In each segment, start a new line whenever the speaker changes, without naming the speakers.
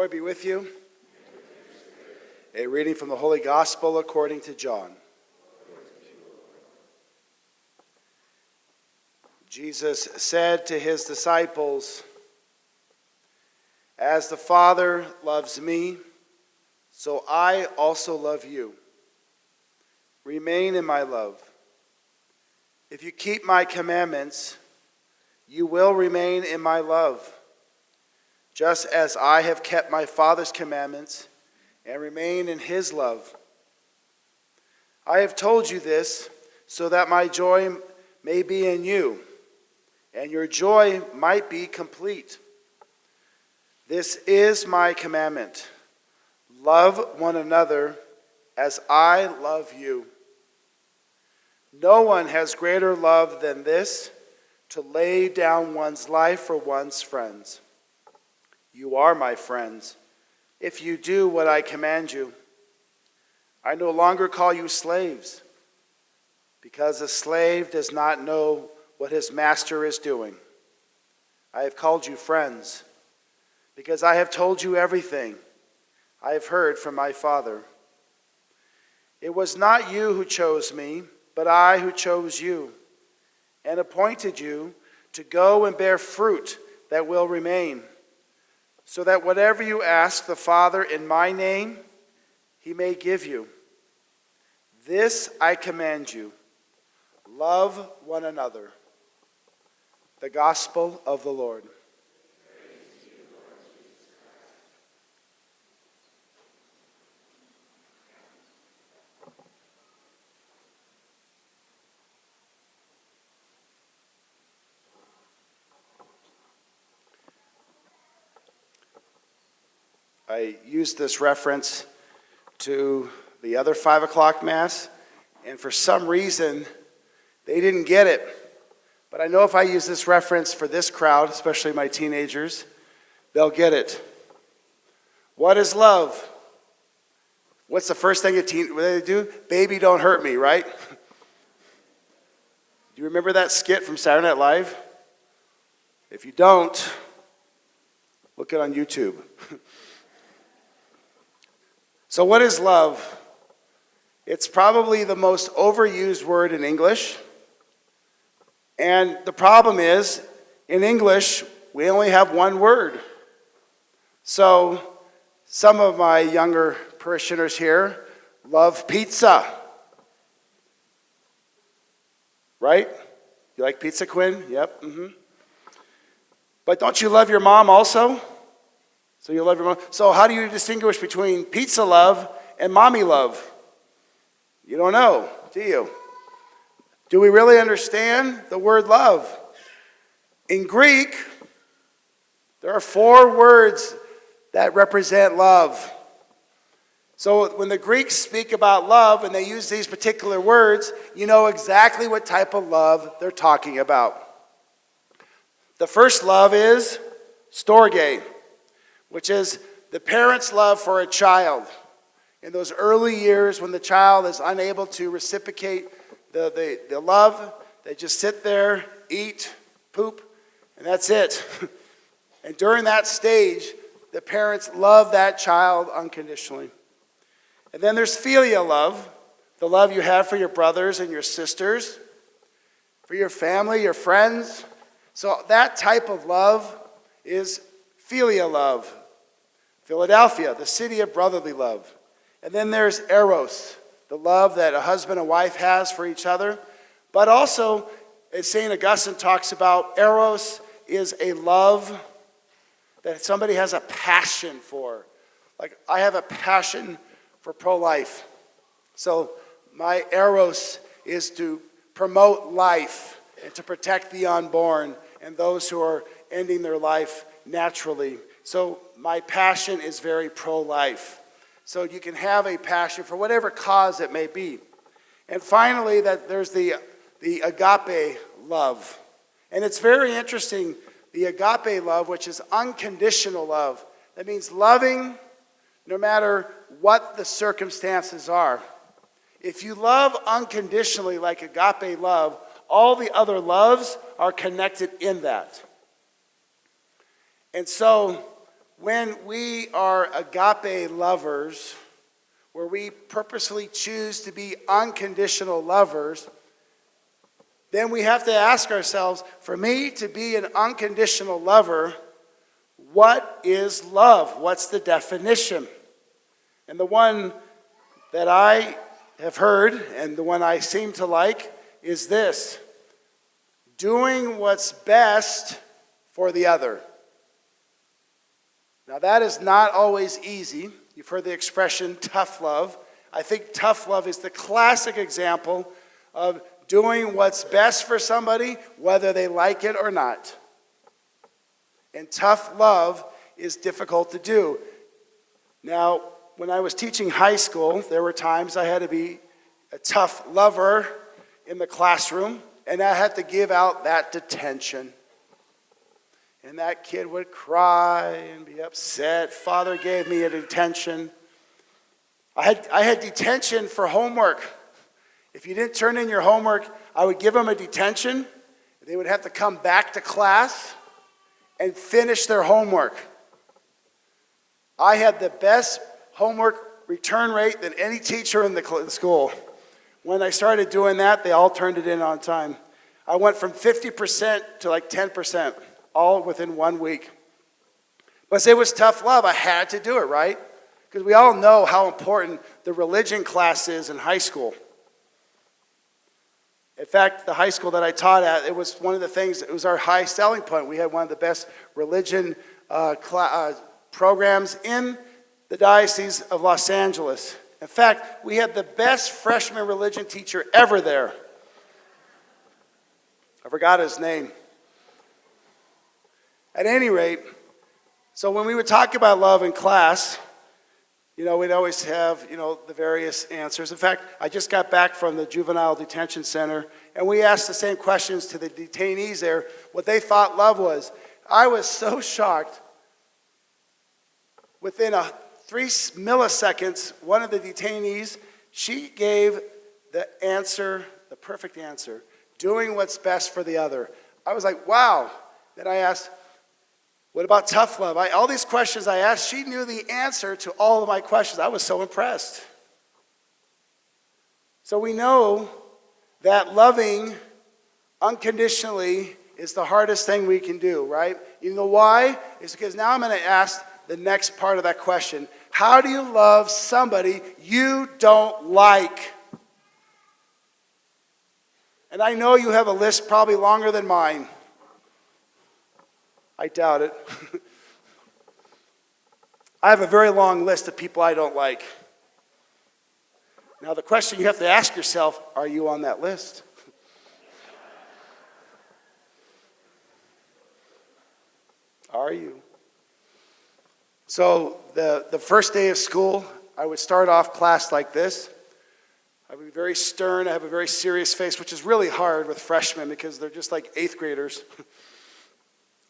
Lord be with you. A reading from the Holy Gospel according to John. Jesus said to his disciples, "As the Father loves me, so I also love you. Remain in my love. If you keep my commandments, you will remain in my love, just as I have kept my Father's commandments and remain in his love. I have told you this so that my joy may be in you, and your joy might be complete. This is my commandment. Love one another as I love you. No one has greater love than this, to lay down one's life for one's friends. You are my friends, if you do what I command you. I no longer call you slaves, because a slave does not know what his master is doing. I have called you friends, because I have told you everything I have heard from my Father. It was not you who chose me, but I who chose you and appointed you to go and bear fruit that will remain, so that whatever you ask the Father in my name, he may give you. This I command you, love one another." The Gospel of the Lord. I used this reference to the other 5 o'clock Mass, and for some reason, they didn't get it. But I know if I use this reference for this crowd, especially my teenagers, they'll get it. What is love? What's the first thing what they do? Baby, don't hurt me, right? Do you remember that skit from Saturday Night Live? If you don't, look it on YouTube. So what is love? It's probably the most overused word in English. And the problem is, in English, we only have one word. So some of my younger parishioners here love pizza. Right? You like pizza, Quinn? Yep. But don't you love your mom also? So you love your mom. So how do you distinguish between pizza love and mommy love? You don't know, do you? Do we really understand the word love? In Greek, there are 4 words that represent love. So when the Greeks speak about love and they use these particular words, you know exactly what type of love they're talking about. The first love is storge, which is the parent's love for a child. In those early years when the child is unable to reciprocate the love, they just sit there, eat, poop, and that's it. And during that stage, the parents love that child unconditionally. And then there's philia love, the love you have for your brothers and your sisters, for your family, your friends. So that type of love is philia love. Philadelphia, the city of brotherly love. And then there's eros, the love that a husband and wife has for each other. But also, as St. Augustine talks about, eros is a love that somebody has a passion for. Like, I have a passion for pro-life. So my eros is to promote life and to protect the unborn and those who are ending their life naturally. So my passion is very pro-life. So you can have a passion for whatever cause it may be. And finally, that there's the agape love. And it's very interesting, the agape love, which is unconditional love. That means loving no matter what the circumstances are. If you love unconditionally like agape love, all the other loves are connected in that. And so when we are agape lovers, where we purposefully choose to be unconditional lovers, then we have to ask ourselves, for me to be an unconditional lover, what is love? What's the definition? And the one that I have heard, and the one I seem to like, is this: doing what's best for the other. Now that is not always easy. You've heard the expression tough love. I think tough love is the classic example of doing what's best for somebody, whether they like it or not. And tough love is difficult to do. Now, when I was teaching high school, there were times I had to be a tough lover in the classroom, and I had to give out that detention. And that kid would cry and be upset. Father gave me a detention. I had detention for homework. If you didn't turn in your homework, I would give them a detention. They would have to come back to class and finish their homework. I had the best homework return rate than any teacher in the school. When I started doing that, they all turned it in on time. I went from 50% to like 10%, all within 1 week. But it was tough love. I had to do it, right? Because we all know how important the religion class is in high school. In fact, the high school that I taught at, it was one of the things, it was our high selling point. We had one of the best religion programs in the Diocese of Los Angeles. In fact, we had the best freshman religion teacher ever there. I forgot his name. At any rate, so when we would talk about love in class, we'd always have, the various answers. In fact, I just got back from the Juvenile Detention Center, and we asked the same questions to the detainees there, what they thought love was. I was so shocked. Within 3 milliseconds, one of the detainees, she gave the answer, the perfect answer, doing what's best for the other. I was like, wow. Then I asked, what about tough love? All these questions I asked, she knew the answer to all of my questions. I was so impressed. So we know that loving unconditionally is the hardest thing we can do, right? You know why? It's because now I'm going to ask the next part of that question. How do you love somebody you don't like? And I know you have a list probably longer than mine. I doubt it. I have a very long list of people I don't like. Now the question you have to ask yourself, are you on that list? Are you? So the first day of school, I would start off class like this. I would be very stern. I have a very serious face, which is really hard with freshmen because they're just like 8th graders.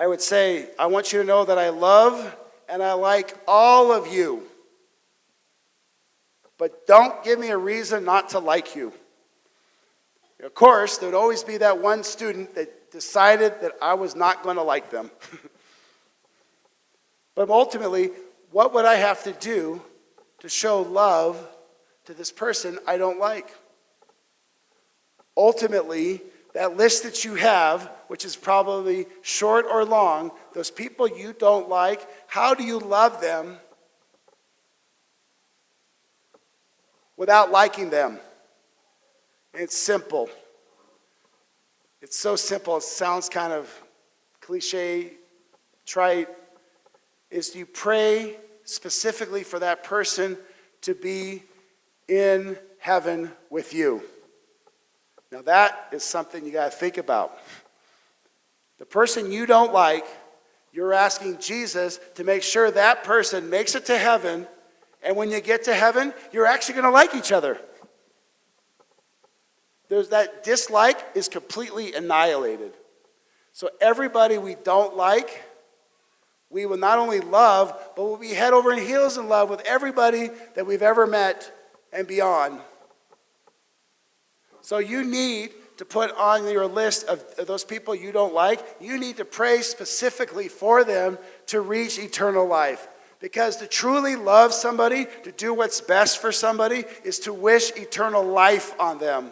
I would say, I want you to know that I love and I like all of you. But don't give me a reason not to like you. Of course, there would always be that one student that decided that I was not going to like them. But ultimately, what would I have to do to show love to this person I don't like? Ultimately, that list that you have, which is probably short or long, those people you don't like, how do you love them without liking them? And it's simple. It's so simple, it sounds kind of cliche, trite, is you pray specifically for that person to be in heaven with you. Now that is something you got to think about. The person you don't like, you're asking Jesus to make sure that person makes it to heaven, and when you get to heaven, you're actually going to like each other. There's that dislike is completely annihilated. So everybody we don't like, we will not only love, but we'll be head over heels in love with everybody that we've ever met and beyond. So you need to put on your list of those people you don't like, you need to pray specifically for them to reach eternal life. Because to truly love somebody, to do what's best for somebody, is to wish eternal life on them.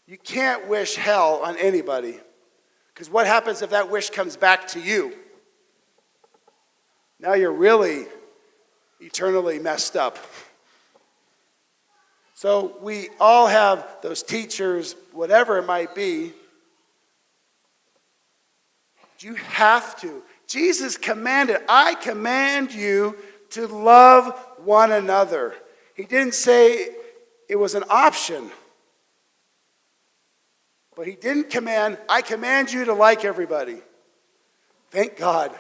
You can't wish hell on anybody. Because what happens if that wish comes back to you? Now you're really eternally messed up. So we all have those teachers, whatever it might be. You have to. Jesus commanded, I command you to love one another. He didn't say it was an option. But he didn't command, I command you to like everybody. Thank God.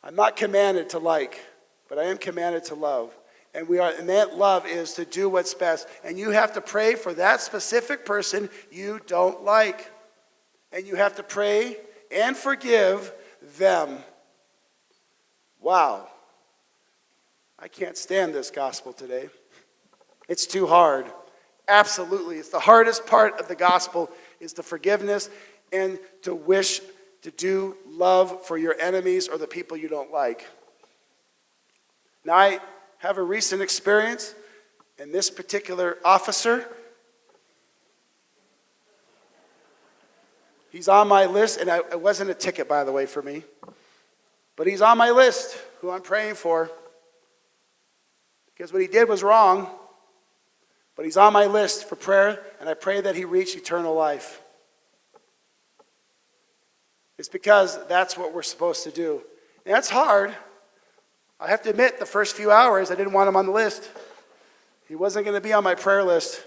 I'm not commanded to like, but I am commanded to love. And that love is to do what's best. And you have to pray for that specific person you don't like. And you have to pray and forgive them. Wow. I can't stand this gospel today. It's too hard. Absolutely. It's the hardest part of the gospel is the forgiveness and to wish to do love for your enemies or the people you don't like. Now, I have a recent experience, and this particular officer, he's on my list, and it wasn't a ticket, by the way, for me. But he's on my list, who I'm praying for. Because what he did was wrong. But he's on my list for prayer, and I pray that he reach eternal life. It's because that's what we're supposed to do. And that's hard. I have to admit, the first few hours, I didn't want him on the list. He wasn't going to be on my prayer list.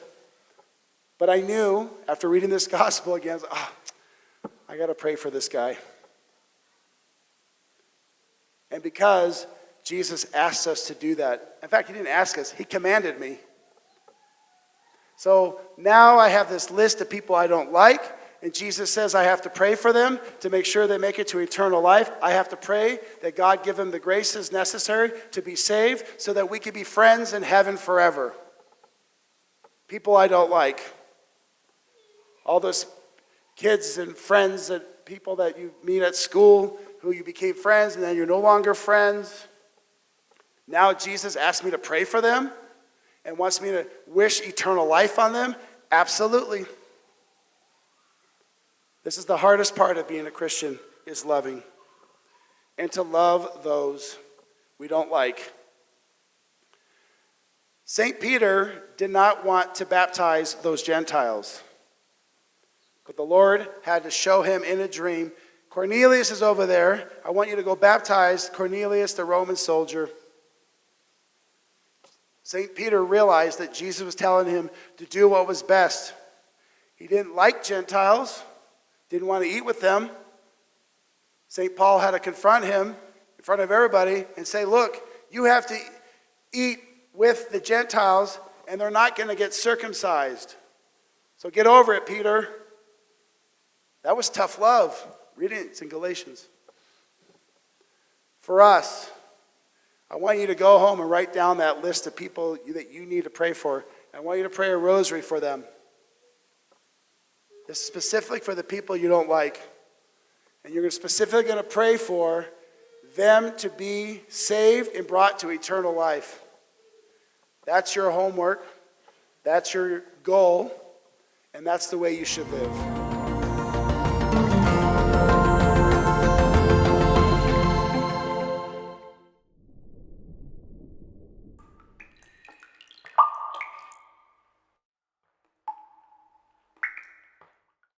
But I knew, after reading this gospel again, I got to pray for this guy. And because Jesus asked us to do that. In fact, he didn't ask us. He commanded me. So now I have this list of people I don't like. And Jesus says I have to pray for them to make sure they make it to eternal life. I have to pray that God give them the graces necessary to be saved so that we can be friends in heaven forever. People I don't like. All those kids and friends and people that you meet at school who you became friends and then you're no longer friends. Now Jesus asked me to pray for them and wants me to wish eternal life on them. Absolutely. This is the hardest part of being a Christian, is loving. And to love those we don't like. St. Peter did not want to baptize those Gentiles. But the Lord had to show him in a dream, Cornelius is over there. I want you to go baptize Cornelius, the Roman soldier. St. Peter realized that Jesus was telling him to do what was best. He didn't like Gentiles. Didn't want to eat with them. St. Paul had to confront him in front of everybody and say, look, you have to eat with the Gentiles and they're not going to get circumcised. So get over it, Peter. That was tough love. Read it, it's in Galatians. For us, I want you to go home and write down that list of people that you need to pray for. I want you to pray a rosary for them. This is specifically for the people you don't like. And you're specifically going to pray for them to be saved and brought to eternal life. That's your homework. That's your goal. And that's the way you should live.